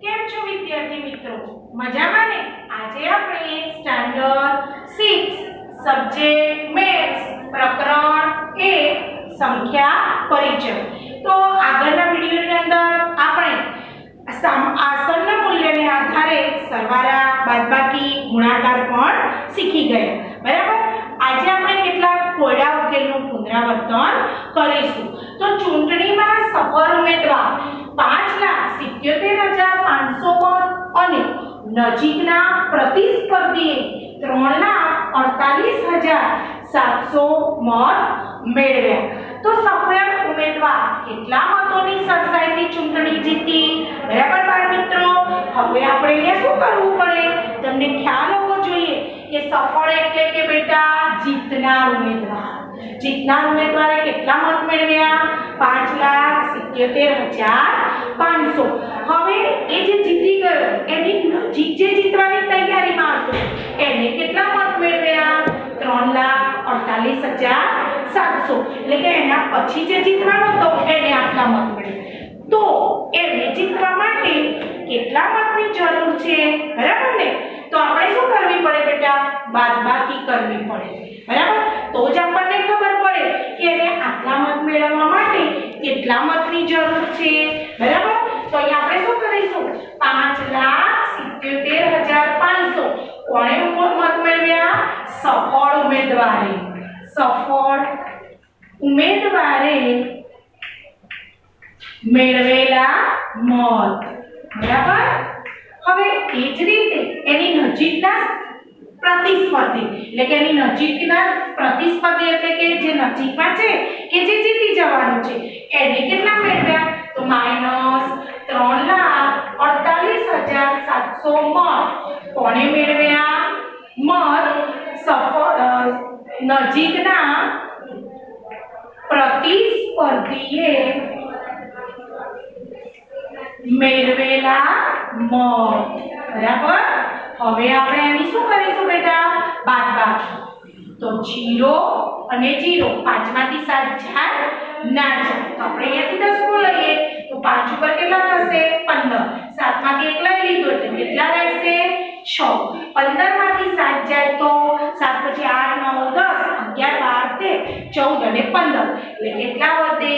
કેમ છો વિદ્યાર્થી મિત્રો? મજામાં ને? આજે આપણે સ્ટાન્ડર્ડ 6 સબ્જેક્ટ મેથ્સ પ્રકરણ 1 સંખ્યા પરિચય. તો આગળના વિડિયોની અંદર આપણે આસન મૂલ્યને આધારે સરવાળા, બાદબાકી, ગુણાકાર પણ શીખી ગયા. બરાબર? આજે આપણે કેટલાક કોયડા ઉકેલનું પુનરાવર્તન કરીશું. તો ચૂંટણીમાં સફળ ઉમેદવાર 5,77,500 મત અને નજીકના પ્રતિસ્પર્ધીએ 3,48,700 મત મેળવ્યા. તો સફળ ઉમેદવાર કેટલા મતોની સરસાઈથી ચૂંટણી જીતી? બરાબર બાળ મિત્રો, હવે આપણે અહીંયા શું કરવું પડે? તમને ખ્યાલ હોવો જોઈએ કે સફળ એટલે કે બેટા જીતનાર ઉમેદવાર. જીતનાર ઉમેદવારે કેટલા મત મેળવ્યા? 5,77,500. હવે એ જે જીતી ગયો એની નજીક જે જીતવાની તૈયારીમાં હતો એને કેટલા મત મેળવ્યા? 3,48,700. એટલે કે એના પછી જે જીતવાનો હતો એને આટલા મત મેળવ્યા. તો એને જીતવા માટે કેટલા મતની જરૂર છે? બરાબર ને? તો આપણે શું કરવી પડે બેટા? બાદબાકી કરવી પડે. બરાબર? તો જ આપણને ખબર પડે કે એને આટલા મત મેળવવા માટે કેટલા મતની જરૂર છે. બરાબર? તો અહીં આપણે શું કરીશું? 5,77,500 કોણે મત મેળવ્યા? સફળ ઉમેદવારે. સફળ ઉમેદવારે મેળવેલા મત. બરાબર? હવે એ જ રીતે એની નજીકના પ્રતિસ્પર્ધી એટલે કે એની નજીકના પ્રતિસ્પર્ધી એટલે કે જે નજીકમાં છે કે જે જીતી જવાનું છે એને કેટલા મેળવ્યા? તો -3,48,700 મત કોણે મેળવ્યા? મત સફળ નજીકના પ્રતિસ્પર્ધીએ મેળવેલા મત. બરાબર? હવે આપણે આની શું કરીશું બેટા? બાદબાકી. તો 0 અને 0 5 માંથી 7 જાય ના જાય. તો આપણે અહીંયાથી 10 કો લઈએ તો 5 ઉપર કેટલા થશે? 15. 7 માંથી 1 લઈ લીધો એટલે કેટલા રહેશે? 6. 15 માંથી 7 જાય તો 7 પછી 8 9 10 11 12 13 14 અને 15 એટલે કેટલા વધે?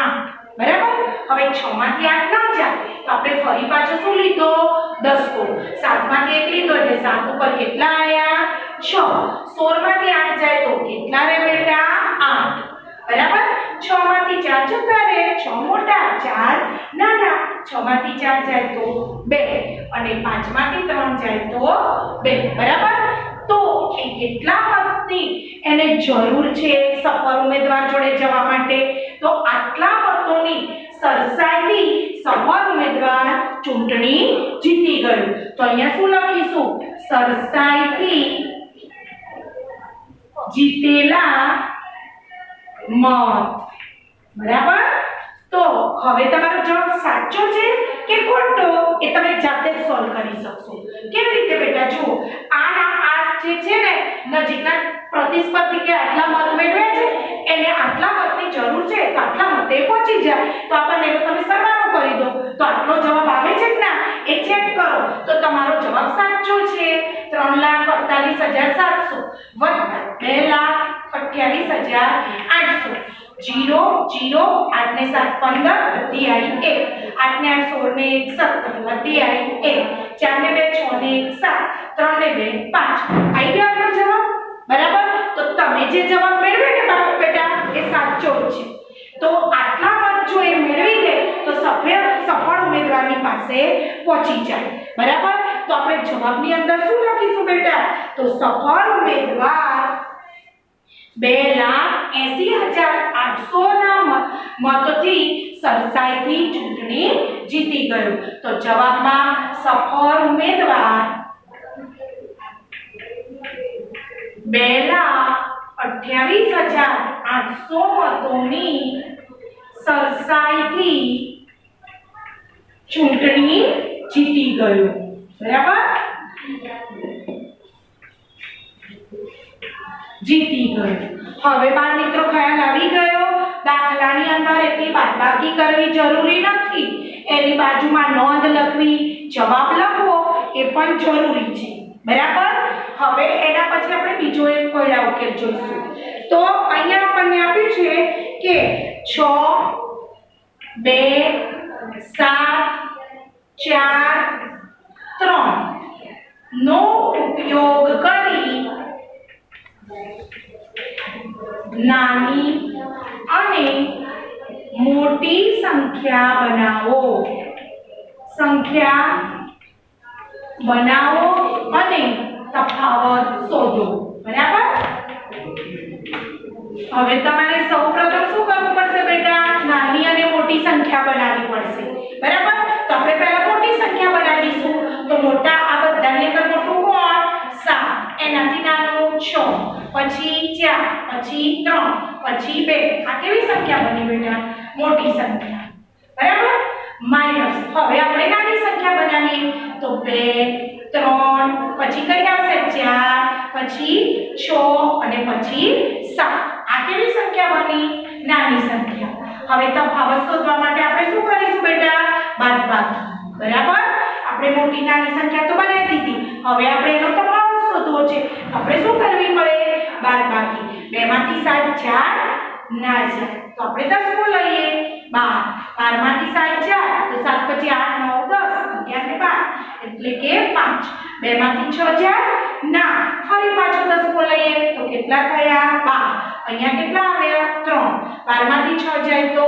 8. બરાબર? હવે 6 માંથી 8 ન જાય તો આપણે ફરી પાછો શું લીધો? 10 કો. 7 માંથી 1 લીધો એટલે 7 ઉપર કેટલા આયા? 6. 16 માંથી 8 જાય તો કેટલા રહે બેટા? 8. બરાબર? 6 માંથી 4 જતા રહે. 6 મોટા 4 નાના. 6 માંથી 4 જાય તો 2 અને 5 માંથી 3 જાય તો 2. બરાબર? તો એ કેટલા મતની એને જરૂર છે સફળ ઉમેદવાર જોડે જવા માટે? તો આટલા મતોની સરસાઈથી સફળ ઉમેદવાર ચૂંટણી જીતી ગયો. તો અહીંયા શું લખીશું? સરસાઈથી જીતેલા મત. બરાબર? તો હવે તમારો જવાબ સાચો છે કે ખોટો એ તમે જાતે જ સોલ્વ કરી શકશો. કેવી રીતે બેટા? જુઓ, આ જે છે ને નજીકના પ્રતિસ્પર્ધી કે આટલા મત મેળવે છે એને આટલા મતની જરૂર છે તો આટલા મતે પહોંચી જાય તો આપણને તમે સરવાળો કરી દો તો આટલો જવાબ આવે છે કે ના એ ચેક કરો તો તમારો જવાબ સાચો છે. 3,48,700 વત્તા 2,28,800. 0 0 8 ને 7 15 વધી આવી 1 8 ને 8 16 ને 1 17 વધી આવી 1 4 ને 2 6 ને 1 7 3 ને 2 5 આવી ગયો આપણો જવાબ. બરાબર? તો તમે જે જવાબ મેળવ્યો ને બાળક બેટા એ સાચો છે. તો આટલા મત જો એ મેળવી લે તો સફળ ઉમેદવારની પાસે પહોંચી જાય. બરાબર? તો આપણે જવાબની અંદર શું લખીશું બેટા? તો સફળ ઉમેદવાર 2,80,800 ના મતથી સરસાઈથી ચૂંટણી જીતી ગયો. તો જવાબમાં સફળ ઉમેદવાર 2,28,800 મતોની સરસાઈથી ચૂંટણી જીતી ગયો. બરાબર? જીતી ગયો. હવે બાળ મિત્રો ખ્યાલ આવી ગયો? દાખલાની અંદર એટલી બાદબાકી કરવી જરૂરી નથી, એની બાજુમાં નોંધ લખવી, જવાબ લખવો એ પણ જરૂરી છે, બરાબર। હવે એના પછી આપણે બીજો એક કોયડા ઉકેલ જોઈશું। તો અહીંયા આપણને આપ્યું છે કે 6 2 7 4 3 નો ઉપયોગ કરી નાની અને મોટી સંખ્યા બનાવો। સંખ્યા બનાવો અને તફાવત શોધો, બરાબર। હવે તમારે સૌપ્રથમ શું કરવું પડશે બેટા? નાની અને મોટી સંખ્યા બનાવવી પડશે, બરાબર। તો આપણે પહેલા મોટી સંખ્યા બનાવીશું। તો મોટા આ બધાની અંદર મોટું કોણ? 7, એનાથી નાનું 6, પછી 4, પછી 3, પછી 2। આ કેવી સંખ્યા બની બેટા? મોટી સંખ્યા, બરાબર। માઈનસ હવે આપણે નાની સંખ્યા બનાવીએ તો 2 3 પછી કઈ આવશે? 4, પછી 6 અને પછી 7। આ કેવી સંખ્યા બની? નાની સંખ્યા। હવે તફાવત શોધવા માટે આપણે શું કરીશું બેટા? બાદબાકી, બરાબર। આપણે મોટી નાની સંખ્યા તો બનાવી દીધી, હવે આપણે એનો તફાવત શોધવો છે। આપણે શું કરવી પડે? બાદબાકી। 2 માંથી 7 4 ના જાય તો આપણે 10 કો લઈએ 12, 12 માંથી 7 4 તો 7 પછી 8 9 10 11 ને 12 એટલે કે 5। 2 માંથી 6 જાય ના, ફરી પાછો 10 કો લઈએ તો કેટલા થયા? 12। અહીંયા કેટલા આવ્યા? 3। 12 માંથી 6 જાય તો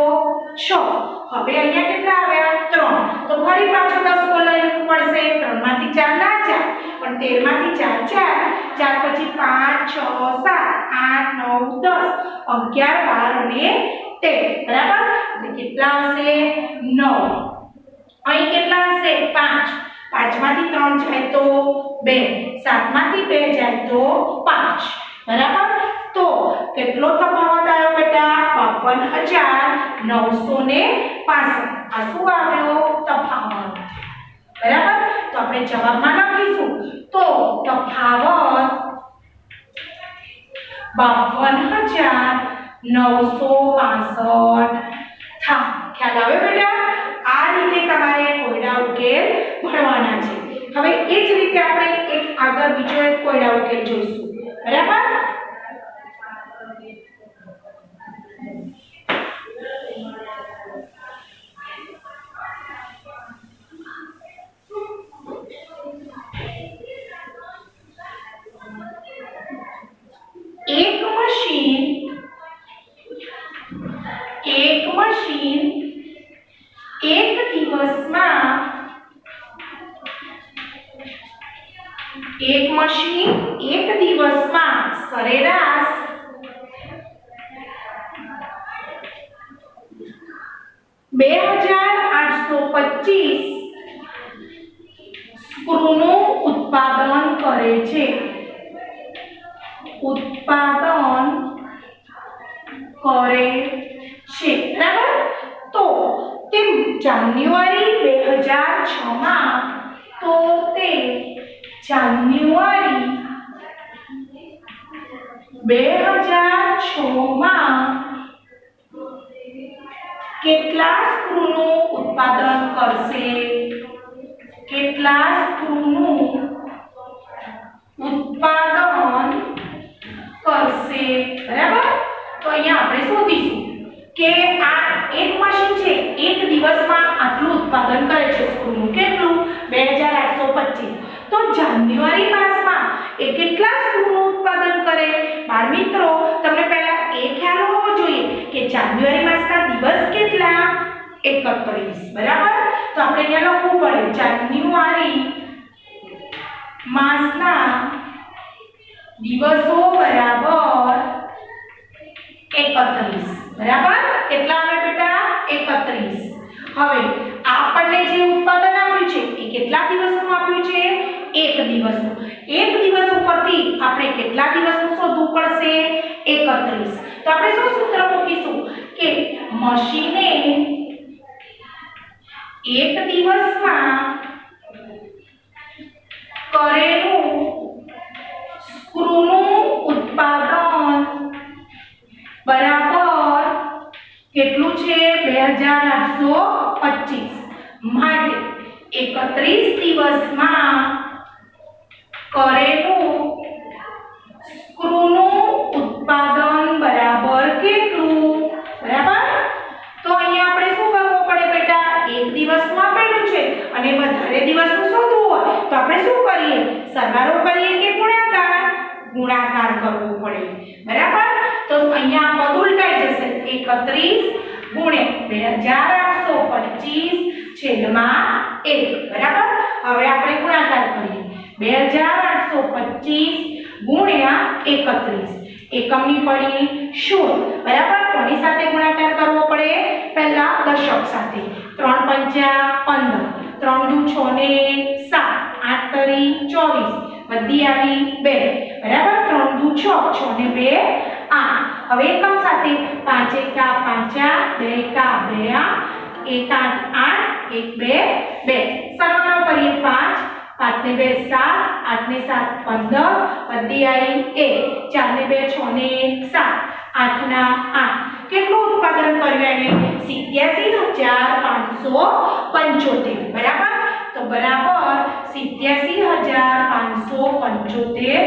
6। હવે અહીંયા કેટલા આવ્યા? 3। તો ફરી પાછો 10 કો લેવું પડશે। 3 માંથી 4 ના જાય પણ 13 માંથી 4 4 પછી 5 6 7 8 9 10 11 12 અને 13, બરાબર। એટલે કેટલા હશે? 9। અહીં કેટલા હશે? 5। 5 માંથી 3 જાય તો 2, 7 માંથી 2 જાય તો 5, બરાબર। તો કેટલો તફાવત આવ્યો બેટા? 52,965। આ શું આવ્યો? તફાવત, બરાબર। તો આપણે જવાબમાં લખીશું તો તફાવત 52,965 था। ખ્યાલ આવે બેટા? આ રીતે તમારે કોયડા ઉકેલ ભણવાના છે। હવે એ જ રીતે આપણે એક આગળ બીજો એક કોયડા ઉકેલ જોઈશું, બરાબર। એક મશીન એક દિવસમાં સરેરાશ 2825 સ્ક્રૂનું ઉત્પાદન કરે છે। બરાબર। તો તે જાન્યુઆરી 2006 માં કેટલા સ્ક્રૂનું ઉત્પાદન કરશે? કેટલા સ્ક્રૂનું ઉત્પાદન કરશે, બરાબર। તો અહીંયા આપણે શોધીશું કે આ એક મશીન છે, એક દિવસમાં આટલું ઉત્પાદન કરે છે સ્ક્રૂનું। કેટલું? 2825। તો જાન્યુઆરી માસમાં એ કેટલા સ્ક્રૂનું ઉત્પાદન કરે? બાળ મિત્રો, તમને પહેલા એ ખ્યાલ હોવો જોઈએ કે જાન્યુઆરી માસના દિવસ કેટલા? 31, બરાબર। તો આપણે અહીંયા લખવું પડે જાન્યુઆરી માસના દિવસો બરાબર 31, બરાબર। કેટલા આવે બેટા? 31। હવે આપણને જે ઉત્પાદન આપ્યું છે એ કેટલા દિવસનું આપ્યું છે? 1 દિવસનું। 1 દિવસ ઉપરથી આપણે કેટલા દિવસનું શોધવું પડશે? 31। તો આપણે શું સૂત્ર મૂકીશું કે મશીને 1 દિવસમાં કરેલું સ્ક્રૂનું ઉત્પાદન બરાબર 2825 માટે 31 દિવસમાં કરેલું સ્ક્રૂનું ઉત્પાદન બરાબર કેટલું? બરાબર, તો અહીંયા આપણે શું કરવું પડે બેટા? એક દિવસનું આપેલું છે અને વધારે દિવસનું શોધવું હોય તો આપણે શું કરીએ? સરવાળો કરીએ કે ગુણાકાર? ગુણાકાર કરવો પડે. બરાબર, તો અહીંયા પદ ઉલટાઈ જશે. 31 ગુણ્યા 2825 છેદમાં 1. બરાબર, હવે આપણે ગુણાકાર કરીએ. 2825 ગુણ્યા 31. એકમની પડી 0. બરાબર, કોની સાથે ગુણાકાર કરવો પડે? પહેલા દશક સાથે. 3 પંચા 15, 3 દુ 6 ને 7, 8 તરી 24, વધી આવી 2. બરાબર, 3 દુ 6, 6 ને 2 8. હવે એકમ સાથે 5 એકા 5, 2 એકા 2, 1 8 8, 1 2 2. સરવાળો કરીએ. 5 5 ને 2 7, 8 ને 7 15, વધી આવી 1, 4 ને 2 6 ને 7, 8 ના 8. કેટલું ઉત્પાદન કર્યું એને? 87575. બરાબર, તો બરાબર 87575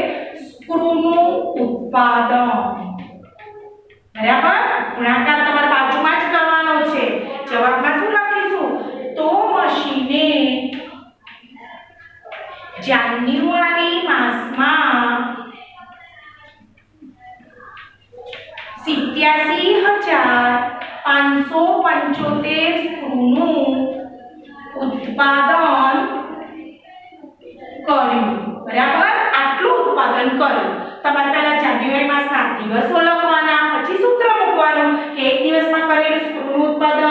સ્ક્રૂનું ઉત્પાદન. બરાબર, ગુણાકાર તમારે બાજુમાં જ કરવાનો છે. જવાબમાં શું લખીશું? તો મશીને જાન્યુઆરી માસમાં 87575 સ્ક્રૂનું ઉત્પાદન કર્યું. બરાબર, આટલું ઉત્પાદન કર્યું. તમારે પહેલા જાન્યુઆરી માસના દિવસો લખવાના, પછી સૂત્ર મૂકવાનું કે એક દિવસમાં કરેલું સ્ક્રૂનું ઉત્પાદન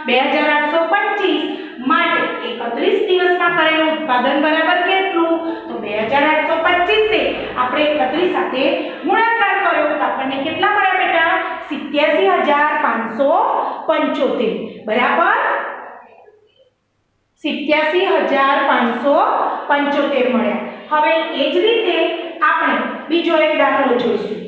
2825 માટે 31 દિવસમાં કરેલું ઉત્પાદન બરાબર કેટલું? તો 2825 છે આપણે 31 સાથે ગુણાકાર કર્યો તો આપણને કેટલા મળ્યા બેટા? 87575. બરાબર, 87575 મળ્યા. હવે એ જ રીતે આપણે બીજો એક દાખલો જોઈશું.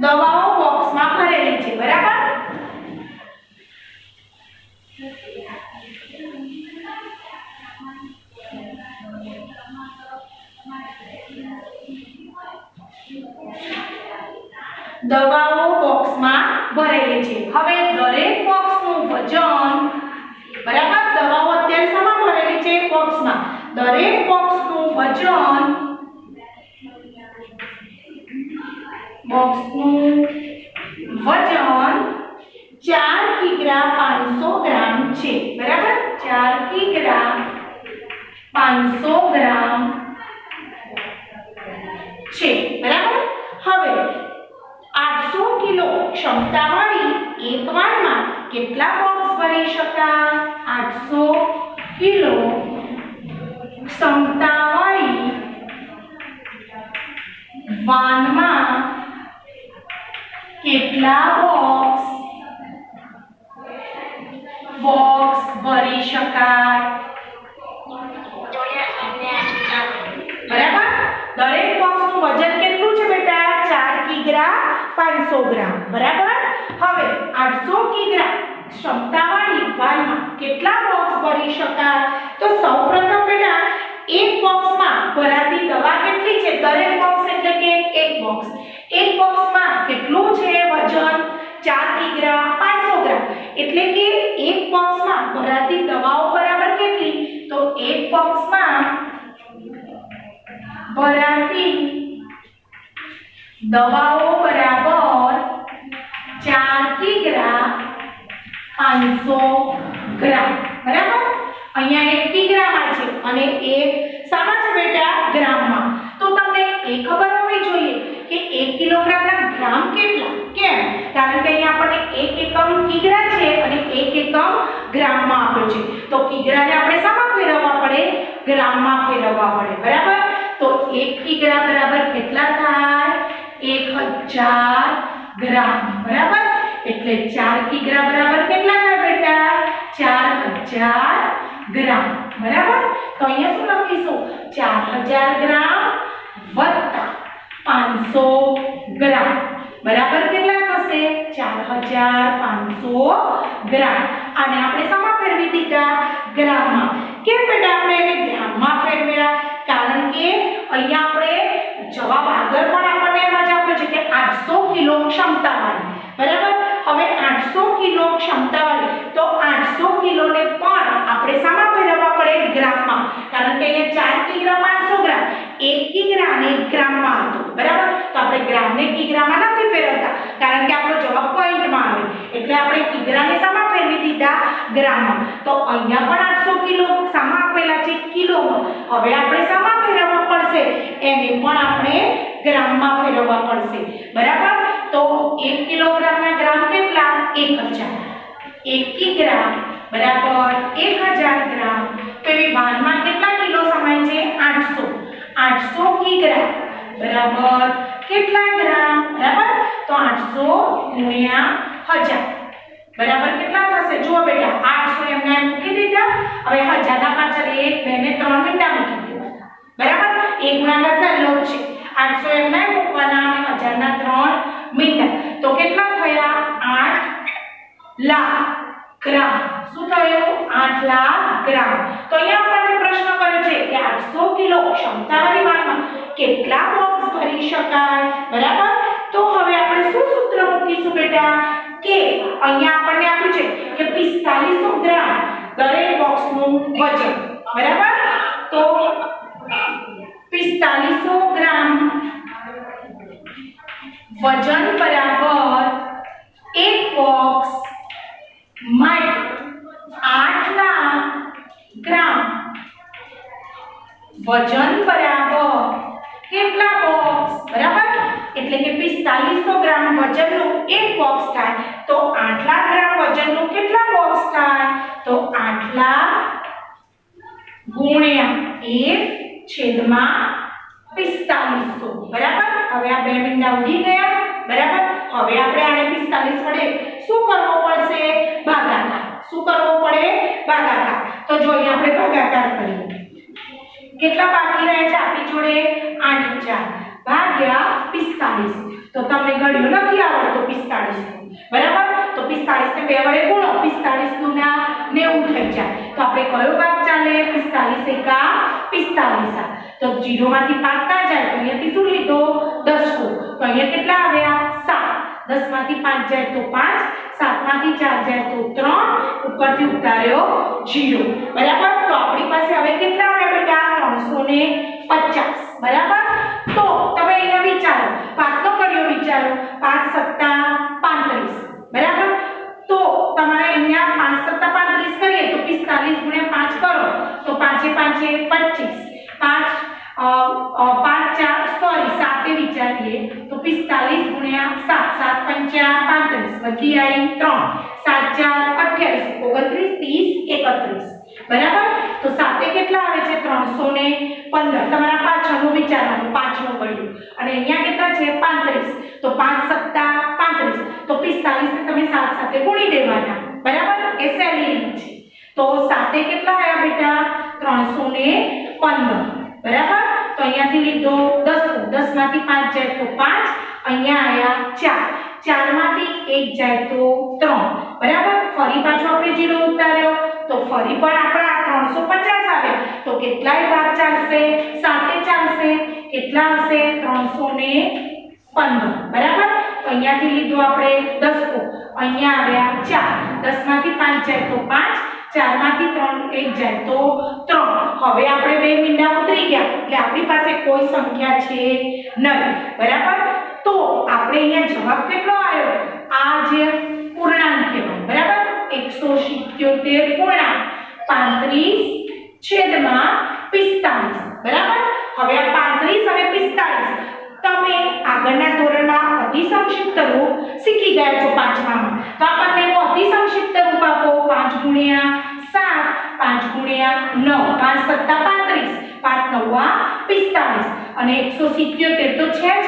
દવાઓ બોક્સમાં ભરેલી છે. બરાબર, દવાઓ બોક્સમાં ભરેલી છે. હવે દરેક બોક્સનું વજન, બરાબર, દવાઓ અત્યારે શામાં ભરેલી છે? બોક્સમાં. દરેક બોક્સનું વજન 4 કિગ્રા 500 ગ્રામ છે. બરાબર, 4 કિગ્રા 500 ગ્રામ છે. બરાબર, હવે 800 કિલો ક્ષમતાવાળી એક વાનમાં કેટલા બોક્સ ભરી શકાય? 800 કિલો ક્ષમતાવાળી વાનમાં કેટલા બોક્સ ભરી શકાય? બરાબર, દરેક બોક્સનું વજન કેટલું છે બેટા? 4 કિગ્રા 500 ગ્રામ. બરાબર, હવે 800 કિગ્રા ક્ષમતાવાળી વાનમાં કેટલા બોક્સ ભરી શકાય? તો સૌપ્રથમ બેટા એક બોક્સમાં ભરાતી દવા કેટલી છે? દરેક બોક્સ એટલે કે એક બોક્સ. એક બોક્સમાં કેટલું છે વજન? 4 કિગ્રા 500 ગ્રામ. એટલે કે એક બોક્સમાં ભરાતી દવાઓ બરાબર કેટલી? તો એક બોક્સમાં ભરાતી દવાઓ બરાબર 4 કિગ્રા 500 ગ્રામ. બરાબર, અહીંયા 1 કિગ્રામાં છે અને એક શામાં છે બેટા? ગ્રામમાં. તો તમને એ ખબર હોવી જોઈએ કે 1 કિલોગ્રામના ગ્રામ કેટલા? કેમ? કારણ કે અહીંયા આપણને 1 એકમ કિગ્રા છે અને 1 એકમ ગ્રામમાં આપ્યો છે. તો કિગ્રાને આપણે શામાં ફેરવવા પડે? ગ્રામમાં ફેરવવા પડે. બરાબર, તો 1 કિગ્રા બરાબર કેટલા થાય? 1000 ગ્રામ. બરાબર, એટલે 4 કિગ્રા બરાબર કેટલા થાય બેટા? 4000 ગ્રામ. બરાબર? તો અહીંયા શું લખીશું? 4000 ગ્રામ વત્તા 500 ગ્રામ બરાબર કેટલા થશે? 4500 ગ્રામ. અને આપણે શેમાં ફેરવી દીધા? ગ્રામમાં. કેમ બેટા આપણે એને ગ્રામમાં ફેરવ્યા? કારણ કે અહીંયા આપણે જવાબ આગળ પણ આપણને એમ જ આપ્યો છે કે 800 કિલો ક્ષમતાવાળી. બરાબર? હવે 800 કિલો ક્ષમતાવાળી તો 800 કિલોને પણ આપણે શેમાં ફેરવવા પડે? ગ્રામમાં. કારણ કે અહીંયા 4 કિગ્રા 500 ગ્રામ, 1 કિગ્રા અને 1 ગ્રામમાં હતો. બરાબર? તો આપણે ગ્રામને કિગ્રામાં નથી ફેરવતા કારણ કે આપણો જવાબ પોઈન્ટમાં આવે. એટલે આપણે કિગ્રાને શેમાં ફેરવી દીધા? ગ્રામમાં. તો અહીંયા પણ 800 કિલો શેમાં આપેલા છે? કિલોમાં. હવે આપણે શેમાં ફેરવવા પડશે? એને પણ આપણે ગ્રામમાં ફેરવવા પડશે. બરાબર? તો 1 કિલોગ્રામના ગ્રામ કેટલા? 1000. 1 કિગ્રા બરાબર 1000 ગ્રામ. તો એ વાનમાં કેટલા કિલો સમાય છે? 800. 800 કિગ્રા બરાબર કેટલા ગ્રામ? બરાબર? તો 800 ગુણ્યા 1000 બરાબર કેટલા થશે? જુઓ બેટા 800 એમને મૂકી દીધા. હવે 1000 ના પાછળ 1 2 ને 3 મીંડા મૂકી દેવાના. બરાબર? 1 ગુણાકાર ચાલો છે. 800 એમને મૂકવાના અને 1000 ના 3 મીંડા. તો કેટલા થયા? 8 લાખ ગ્રામ. શું થયું? 8 લાખ ગ્રામ. તો અહીંયા આપણને પ્રશ્ન કર્યો છે કે 800 કિલો ક્ષમતાવાળી વાનમાં કેટલા બોક્સ ભરી શકાય? બરાબર? તો હવે આપણે શું સૂત્ર મૂકીશું બેટા? કે અહીંયા આપણને આપ્યું છે કે 4500 ગ્રામ દરેક બોક્સનું વજન. બરાબર? તો 4500 ગ્રામ વજન બરાબર એક બોક્સ માટે 8 લાખ ગ્રામ. વજન બરાબર કેટલા બોક્સ? બરાબર? એટલે કે 4500 ગ્રામ વજનનું એક બોક્સ થાય તો 8 લાખ ગ્રામ વજનનું કેટલા બોક્સ થાય? તો 8 લાખ ગુણ્યા 1/4500. બરાબર? હવે આ બે મીંડા ઉડી ગયા. બરાબર? હવે આપણે આને 45 વડે શું કરવો પડશે? ભાગાકાર. શું કરવો પડે? ભાગાકાર. તો જો અહીં આપણે ભાગાકાર કરીએ. કેટલા બાકી રહે છે આપણી જોડે? 8000 ભાગ્યા 45. તો તમને ઘડિયો નથી આવડતો 45. બરાબર? તો 45 ને 2 વડે ગુણો. 45 ગુણ્યા 90 થઈ જાય. તો આપણે કયો ભાગ ચાલે? 45 એકા 45. તો 0 માંથી 5 ના જાય તો અહીંયાથી શું લીધો? 10 કો. તો અહીંયા કેટલા આવ્યા? 7. 10 માંથી 5 જાય તો 5, 7 માંથી 4 જાય તો 3, ઉપરથી ઉતાર્યો 0. બરાબર? તો આપણી પાસે હવે કેટલા આવ્યા બેટા? 350. બરાબર? તો તમે અહીંયા વિચારો, 5 નો કર્યો વિચારો. 5 સત્તા 35. બરાબર? તો તમારે અહીંયા 5 સત્તા 35 કરીએ તો 45 ગુણ્યા 5 કરો તો 5 એ 25. 7 વિચારીએ તો 45 ગુણ્યા 7, 7 5 35 વધી આવી 3, 7 4 28, 29 30 31. બરાબર? તો 7 કેટલા આવે છે? 315. તમારા પાછળનું વિચારવાનું, 5 નું કર્યું. અને અહીંયા કેટલા છે? 35. તો 5 સત્તા 35. તો 45 ને તમે 7 સાથે ગુણી દેવાના. બરાબર? એ સહેલી રીત છે. તો 7 કેટલા આવ્યા બેટા? 315. બરાબર? તો અહીંયાથી લીધો 10. 10 માંથી 5 જાય તો 5, અહીંયા આયા 4. 4 માંથી 1 જાય તો 3. બરાબર? ફરી પાછો આપણે 0 ઉતાર્યો તો ફરી પણ આપણા 350 આવે. તો કેટલાય ભાગ ચાલશે? 7 ચાલશે. કેટલા આવશે? 315. બરાબર? તો અહીંયાથી લીધો આપણે 10 કો. અહીંયા આવ્યા 4. 10 માંથી 5 જાય તો 5, 4 માંથી 3 1 જાય તો 3. હવે આપણે બે મીંડા ઉતરી ગયા એટલે આપણી પાસે કોઈ સંખ્યા છે નહીં. બરાબર? તો આપણે અહીંયા જવાબ કેટલો આવ્યો? આ જે પૂર્ણાંક કહેવાય. બરાબર? 177 પૂર્ણાંક 35/45. બરાબર? હવે આ 35 અને 45 તમે આગળના ધોરણમાં અતિસંક્ષિપ્ત રૂપ શીખી ગયા છો 5મામાં. તો આપણને એનું અતિસંક્ષિપ્ત રૂપ આપો. 5 ગુણ્યા 7, 5 ગુણ્યા 9, 5 સત્તા 35, 5 નવા 45 અને 177 તો છે જ.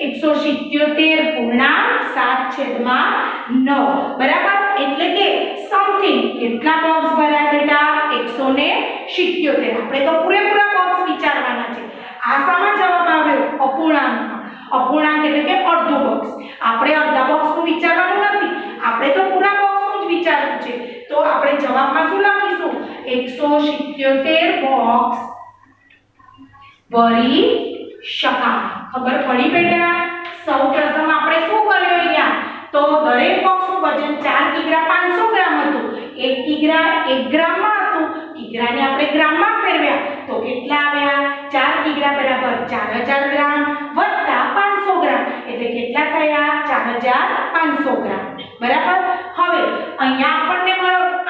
177 પૂર્ણાંક 7/9. બરાબર? એટલે કે સમથિંગ કેટલા બોક્સ ભરાય બેટા? 179 77 આપણે તો પૂરેપૂરા બોક્સ વિચારવાના છે આસામાં જવાબ આવ્યો અપૂર્ણાંકમાં અપૂર્ણાંક એટલે કે અડધો બોક્સ આપણે અડધા બોક્સનું વિચારવાનું નથી આપણે તો પૂરા બોક્સનું જ વિચારવું છે તો આપણે જવાબમાં શું લખીશું 177 બોક્સ ભરી શકાય ખબર પડી બેટા સૌપ્રથમ આપણે શું કર્યું અહીંયા તો દરેક બોક્સનું વજન 4 કિગ્રા 500 ગ્રામ હતું 1 કિગ્રા 1 ગ્રામમાં હતું કિગ્રાને આપણે ગ્રામમાં ફેરવ્યા તો કેટલા આવ્યા 4 કિગ્રા બરાબર 4000 ગ્રામ વત્તા 500 ગ્રામ એટલે કેટલા થયા 4500 ગ્રામ બરાબર હવે અહીંયા આપણને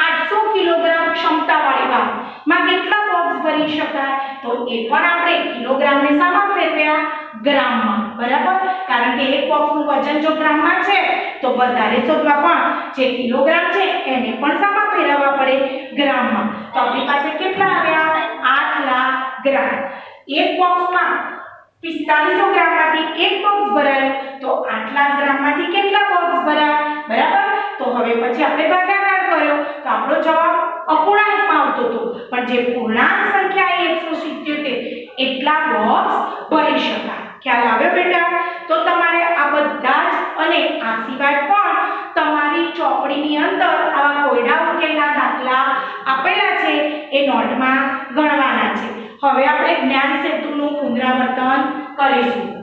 800 કિલોગ્રામ ક્ષમતાવાળી વાહમાં કેટલા બોક્સ ભરી શકાય તો એ પણ આપણે કિલોગ્રામને શામાં ફેરવ્યા ગ્રામમાં બરાબર કારણ કે એક બોક્સનું વજન જો ગ્રામમાં છે તો વધારે શોધવા પણ જે કિલોગ્રામ છે એને પણ શામાં ફેરવવા પડે ગ્રામમાં તો આપણી પાસે કેટલા આવ્યા 8 લાખ ગ્રામ એક બોક્સમાં 4500 ગ્રામમાંથી એક બોક્સ ભરાયો તો 8 લાખ ગ્રામમાંથી કેટલા બોક્સ ભરાયા બરાબર તો હવે પછી આપણે ભાગાકાર કર્યો તો આપણો જવાબ અપૂર્ણાંકમાં આવતો હતો પણ જે પૂર્ણાંક સંખ્યા 177 એટલા બોક્સ ભરી શકાય ખ્યાલ આવ્યો બેટા તો તમારે આ બધા જ અને આ સિવાય પણ તમારી ચોપડીની અંદર આવા કોયડા ઉકેલના દાખલા આપેલા છે એ નોટમાં ગણવાના છે હવે આપણે જ્ઞાન સેતુનું પુનરાવર્તન કરીશું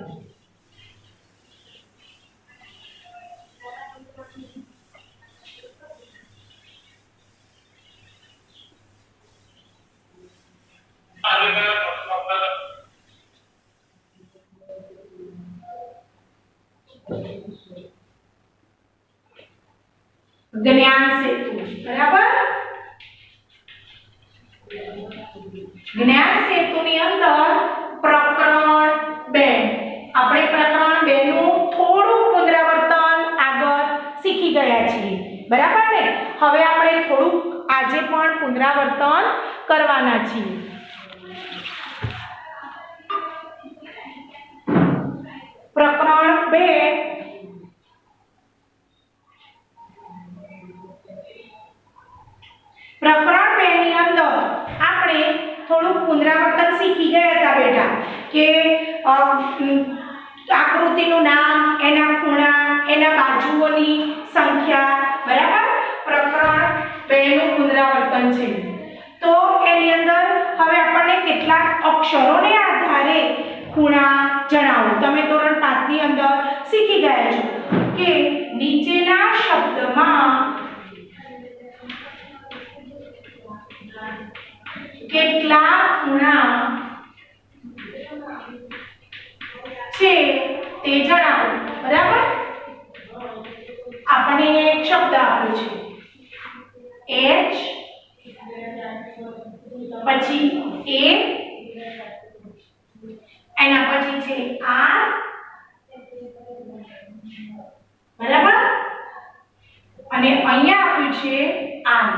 જ્ઞાન સેતુ બરાબર જ્ઞાન સેતુની અંદર પ્રકરણ 2 આપણે પ્રકરણ 2 નું થોડું પુનરાવર્તન આગળ શીખી ગયા છીએ બરાબર ને હવે આપણે થોડું આજે પણ પુનરાવર્તન કરવાના છીએ પ્રકરણ 2 પ્રકરણ 2 ની અંદર આપણે થોડું પુનરાવર્તન શીખી ગયા હતા બેટા કે આકૃતિનું નામ એના ખૂણા એના બાજુઓની સંખ્યા બરાબર પ્રકરણ 2 નું પુનરાવર્તન છે તો એની અંદર હવે આપણને કેટલાક અક્ષરોને આધારે ખૂણા જણાવો તમે ધોરણ 5 ની અંદર શીખી ગયા છો કે નીચેના શબ્દમાં કેટલા ખૂણા છે તે જણાવો બરાબર આપણે એક શબ્દ આપ્યો છે h પછી a એના પછી છે r બરાબર અને અહીંયા આપ્યું છે r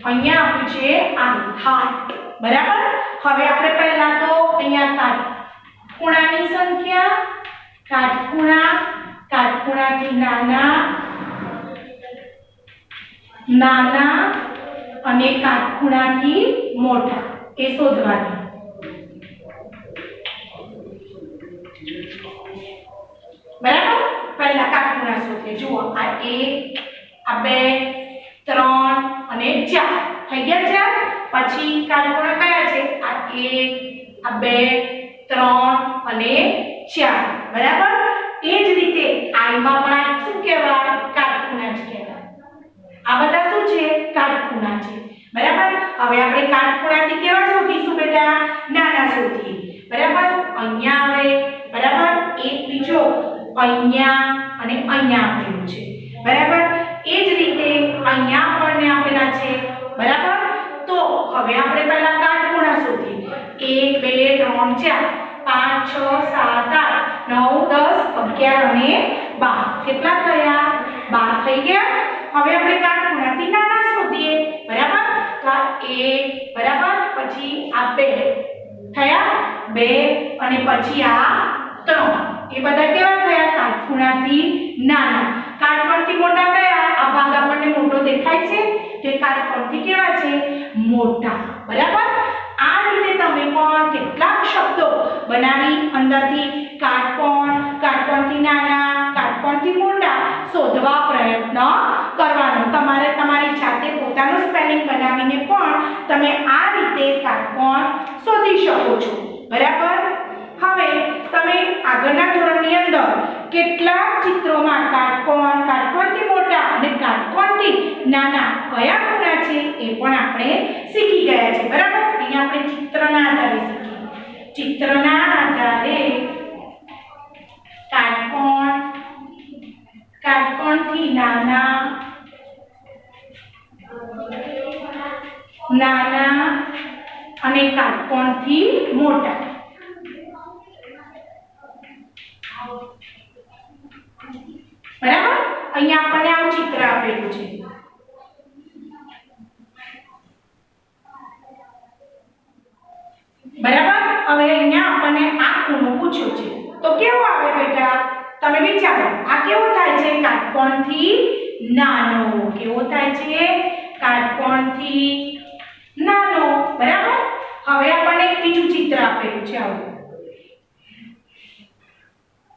અહીંયા આપ્યું છે આ હાથ બરાબર હવે આપણે પહેલા તો અહીંયા કાટખૂણાની સંખ્યા કાટખૂણાથી નાના અને કાટખૂણાથી મોટા એ શોધવાનું બરાબર પહેલા કાટખૂણા શોધીએ જુઓ આ 1 આ 2 3 અને 4 થઈ ગયા છે પછી કાટખૂણા કયા છે આ 1 આ 2 3 અને 4 બરાબર એ જ રીતે i માં પણ શું કહેવાય કાટખૂણા જ કહેવાય આ બધા શું છે કાટખૂણા છે બરાબર હવે આપણે કાટખૂણાથી કેવા શોધીશું બેટા નાના શોધીએ બરાબર અહીંયા આવે બરાબર એક બીજો અહીંયા અને અહીંયા આપેલું છે બરાબર એ જ રીતે અહીંયા આપણને આપેલા છે બરાબર તો હવે આપણે પહેલા કાટખૂણા શોધીએ 1 2 3 4 5 6 7 8 9 10 11 અને 12 કેટલા થયા 12 થઈ ગયા હવે આપણે કાટખૂણાથી નાના શોધીએ બરાબર તો આ 1 બરાબર પછી આ 2 થયા 2 અને પછી આ 3 એ બધા કેવા થયા કાટખૂણાથી નાના કાટખૂણાથી મોટા કયા આ ભાગ આપણને મોટો દેખાય છે કે કાટકોણથી કેવા છે? મોટા. બરાબર? આ રીતે તમે પણ કેટલાક શબ્દો બનાવી અંદરથી કાટકોણ, કાટકોણથી નાના, કાટકોણથી મોટા શોધવા પ્રયત્ન કરવાનો. તમારે તમારી જાતે પોતાનું સ્પેલિંગ બનાવીને પણ તમે આ રીતે કાટકોણ શોધી શકો છો. બરાબર? હવે તમે આગળના ધોરણની અંદર કેટલાક ચિત્રોમાં કાટકોણ, કાટકોણથી મોટા અને કાટકોણથી નાના કયા ખૂણા છે એ પણ આપણે શીખી ગયા છે. બરાબર? અહીંયા આપણે ચિત્રના આધારે શીખીએ. ચિત્રના આધારે કાટકોણ, કાટકોણથી નાના, નાના અને કાટકોણથી મોટા. બરાબર? અહીંયા આપણને આવું ચિત્ર આપેલું છે. બરાબર? હવે અહીંયા આપણને આ ખૂણો પૂછ્યો છે. તો કેવો આવે બેટા? તમે વિચારો. આ કેવો થાય છે? કાટકોણથી નાનો. કેવો થાય છે? કાટકોણથી નાનો. બરાબર? હવે આપણને એક બીજું ચિત્ર આપેલું છે આવું.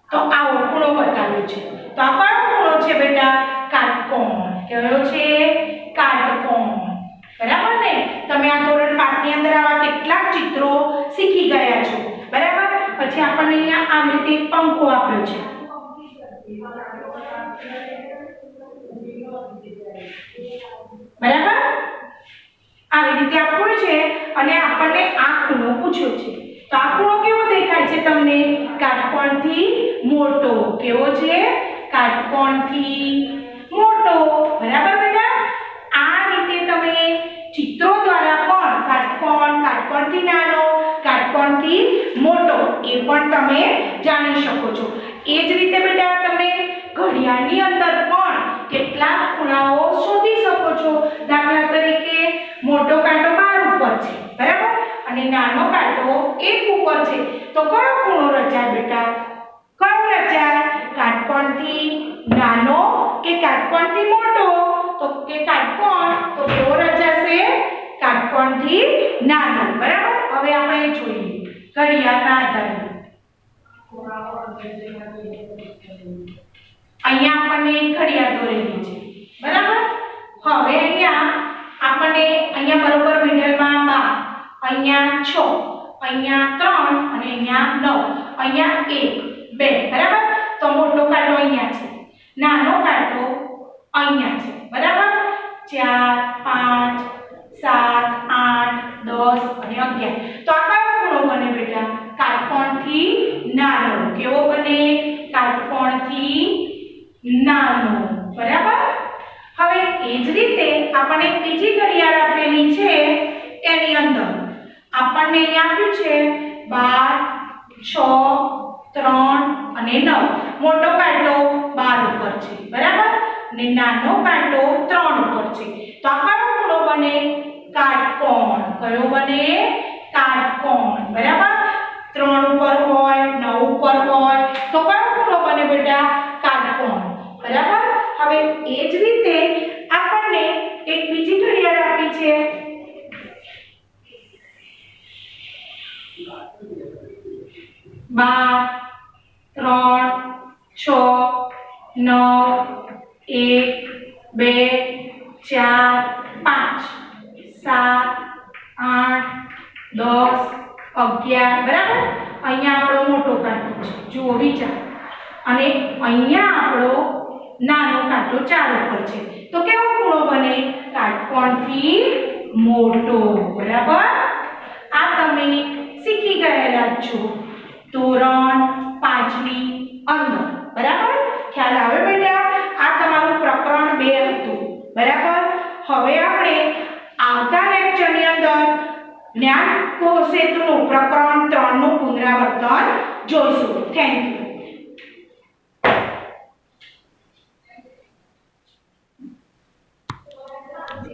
તો આવો ખૂણો બતાવ્યો છે. તો આ કયો ખૂણો છે બેટા? કાટકોણ. કયો છે? કાટકોણ. બરાબર ને? તમે આ ધોરણ 5 ની અંદર આવા કેટલાક ચિત્રો શીખી ગયા છો. બરાબર? પછી આપણને અહીંયા આવી રીતે પંખો આપ્યો છે. બરાબર? આવી રીતે આપ્યું છે અને આપણને આ ખૂણો પૂછ્યો છે. તો આ ખૂણો કેવો દેખાય છે તમને? કાટકોણથી મોટો. કેવો છે? કાટકોણથી મોટો. બરાબર બેટા? આ રીતે તમે ચિત્રો દ્વારા પણ કાટકોણ, કાટકોણથી નાનો, કાટકોણથી મોટો એ પણ તમે જાણી શકો છો. એ જ રીતે બેટા તમે ઘડિયાળની અંદર પણ કેટલાક ખૂણાઓ શોધી શકો છો. દાખલા તરીકે મોટો કાંટો 12 ઉપર છે. બરાબર? અને નાનો કાંટો 1 ઉપર છે. તો કયો ખૂણો રચાય બેટા? કયો રચાય? કાટકોણથી નાનો કે કાટકોણથી મોટો? તો કે કાટકોણ. તો કેવો રચાશે? કાટકોણથી નાનો. બરાબર? હવે આપણે જોઈએ ઘડિયાળના આધારે. અહીંયા આપણને ઘડિયાળ દોરેલી છે. બરાબર? હવે અહીંયા આપણને અહીંયા બરોબર મિડલમાં 12, અહીંયા 6, અહીંયા 3 અને અહીંયા 9, અહીંયા 1, 2. બરાબર? તો મોટો કાંટો અહીંયા છે, નાનો કાંટો અહીંયા છે. બરાબર? 4, 5, 7, 8, 10 અને 11. તો આ કયો ખૂણો બને બેટા? કાટકોણથી નાનો. કેવો બને? કાટકોણથી નાનો. બરાબર? હવે એ જ રીતે આપણને બીજી ઘડિયાળ આપેલી છે. એની અંદર આપણને અહીં આપ્યું છે 12, 6, 3 અને 9. મોટો કાંટો 12 ઉપર છે. બરાબર? અને નાનો કાંટો 3 ઉપર છે. તો આ કયો ખૂણો બને? કાટકોણ. કયો બને? કાટકોણ. બરાબર? 3 ઉપર હોય, 9 ઉપર હોય તો કયો ખૂણો બને બેટા? કાટકોણ. બરાબર? હવે એ જ રીતે આપણને એક બીજી ઘડિયાળ આપી છે. 12, 3, 6, 9, 1, 2, 4, 5, 7, 8, 10, 11. બરાબર? અહીંયા આપણો મોટો કાંટો છે. જુઓ વિચાર. અને અહીંયા આપણો નાનો કાંટો 4 ઉપર છે. તો કેવો ખૂણો બને? કાટકોણથી મોટો. બરાબર? આ તમે શીખી ગયેલા છો ધોરણ 5 ની અંદર. બરાબર? ખ્યાલ આવે બેટા? આ તમારું પ્રકરણ 2 હતું. બરાબર? હવે આપણે આવતા લેક્ચરની અંદર જ્ઞાન કોષ સેતુનું પ્રકરણ 3 નું પુનરાવર્તન જોઈશું. Thank you.